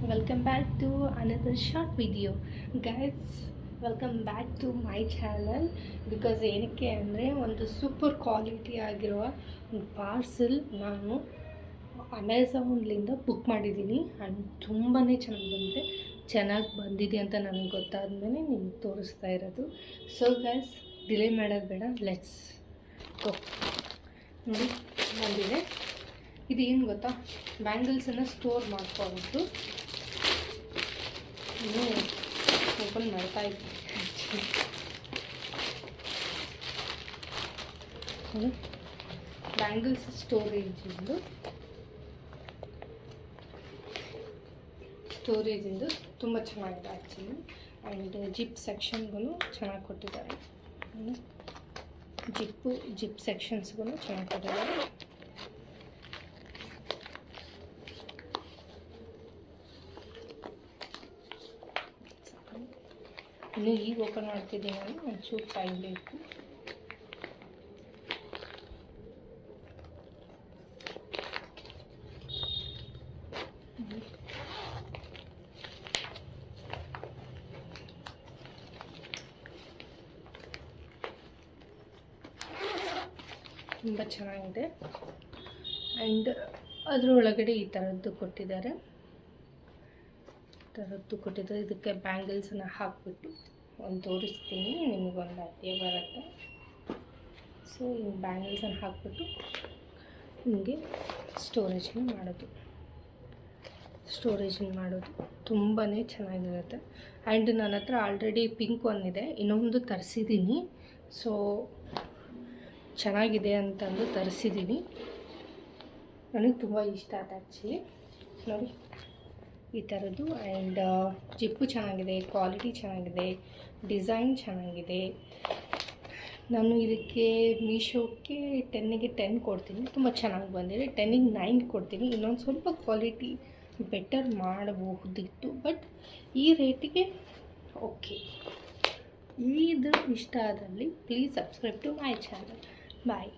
Welcome back to another short video. Guys, welcome back to my channel. Because ಏನಕ್ಕೆ ಅಂದರೆ ಒಂದು super quality ಆಗಿರುವ ಒಂದು ಪಾರ್ಸಲ್ ನಾನು ಅಮೆಝಾನ್ಲಿಂದ ಬುಕ್ ಮಾಡಿದ್ದೀನಿ ಆ್ಯಂಡ್ ತುಂಬಾ ಚೆನ್ನಾಗಿ ಬಂದಿದೆ ಅಂತ ನನಗೆ ಗೊತ್ತಾದಮೇಲೆ ನಿಮ್ಗೆ ತೋರಿಸ್ತಾ ಇರೋದು. ಸೊ ಗೈಸ್, ಡಿಲೇ ಮಾಡೋದು ಬೇಡ, ಲೆಟ್ಸ್ ಗೋ. ನೋಡಿ ಬಂದಿದೆ. ಇದು ಏನು ಗೊತ್ತಾ, ಬ್ಯಾಂಗಲ್ಸನ್ನು ಸ್ಟೋರ್ ಮಾಡ್ಕೊಬೋದು. ಓಪನ್ ಮಾಡ್ತಾ ಇದ್ದೀನಿ. ಬ್ಯಾಂಗಲ್ಸ್ ಸ್ಟೋರೇಜಿಂದು ತುಂಬ ಚೆನ್ನಾಗಿದೆ ಆ್ಯಕ್ಚುಲಿ. ಆ್ಯಂಡ್ ಜಿಪ್ ಸೆಕ್ಷನ್ಗೂ ಚೆನ್ನಾಗಿ ಕೊಟ್ಟಿದ್ದಾರೆ. ಜಿಪ್ ಸೆಕ್ಷನ್ಸ್ಗೂ ಚೆನ್ನಾಗಿ ಕೊಟ್ಟಿದ್ದಾರೆ. ಇನ್ನು ಈಗ ಓಪನ್ ಮಾಡ್ತಿದ್ದೀನಿ ನಾನು, ಒಂಚೂರು ಟೈಮ್ ಬೇಕು. ತುಂಬ ಚೆನ್ನಾಗಿದೆ. ಆ್ಯಂಡ್ ಅದರೊಳಗಡೆ ಈ ಥರದ್ದು ಕೊಟ್ಟಿದ್ದಾರೆ. ಇದಕ್ಕೆ ಬ್ಯಾಂಗಲ್ಸನ್ನು ಹಾಕ್ಬಿಟ್ಟು ಒಂದು ತೋರಿಸ್ತೀನಿ, ನಿಮಗೊಂದು ಐಡಿಯಾ ಬರುತ್ತೆ. ಸೊ ಈ ಬ್ಯಾಂಗಲ್ಸನ್ನು ಹಾಕ್ಬಿಟ್ಟು ನಿಮಗೆ ಸ್ಟೋರೇಜಿಂಗ್ ಮಾಡೋದು ತುಂಬಾ ಚೆನ್ನಾಗಿರುತ್ತೆ. ಆ್ಯಂಡ್ ನನ್ನ ಹತ್ರ ಆಲ್ರೆಡಿ ಪಿಂಕ್ ಒಂದಿದೆ, ಇನ್ನೊಂದು ತರಿಸಿದ್ದೀನಿ. ಸೊ ಚೆನ್ನಾಗಿದೆ ಅಂತಂದು ತರಿಸಿದ್ದೀನಿ. ನನಗೆ ತುಂಬ ಇಷ್ಟ ಆಯ್ತು ಆ್ಯಕ್ಚುಲಿ. ನೋಡಿ ಈ ಥರದ್ದು. ಆ್ಯಂಡ್ ಜಿಪ್ಪು ಚೆನ್ನಾಗಿದೆ, ಕ್ವಾಲಿಟಿ ಚೆನ್ನಾಗಿದೆ, ಡಿಸೈನ್ ಚೆನ್ನಾಗಿದೆ. ನಾನು ಇದಕ್ಕೆ ಮೀಶೋಕ್ಕೆ 10ಗೆ 10 ಕೊಡ್ತೀನಿ. ತುಂಬ ಚೆನ್ನಾಗಿ ಬಂದಿದೆ. 10ಗೆ 9 ಕೊಡ್ತೀನಿ. ಇನ್ನೊಂದು ಸ್ವಲ್ಪ ಕ್ವಾಲಿಟಿ ಬೆಟರ್ ಮಾಡಬಹುದಿತ್ತು, ಬಟ್ ಈ ರೇಟಿಗೆ ಓಕೆ. ಇದು ಇಷ್ಟ ಆದಲ್ಲಿ please subscribe to my channel. Bye.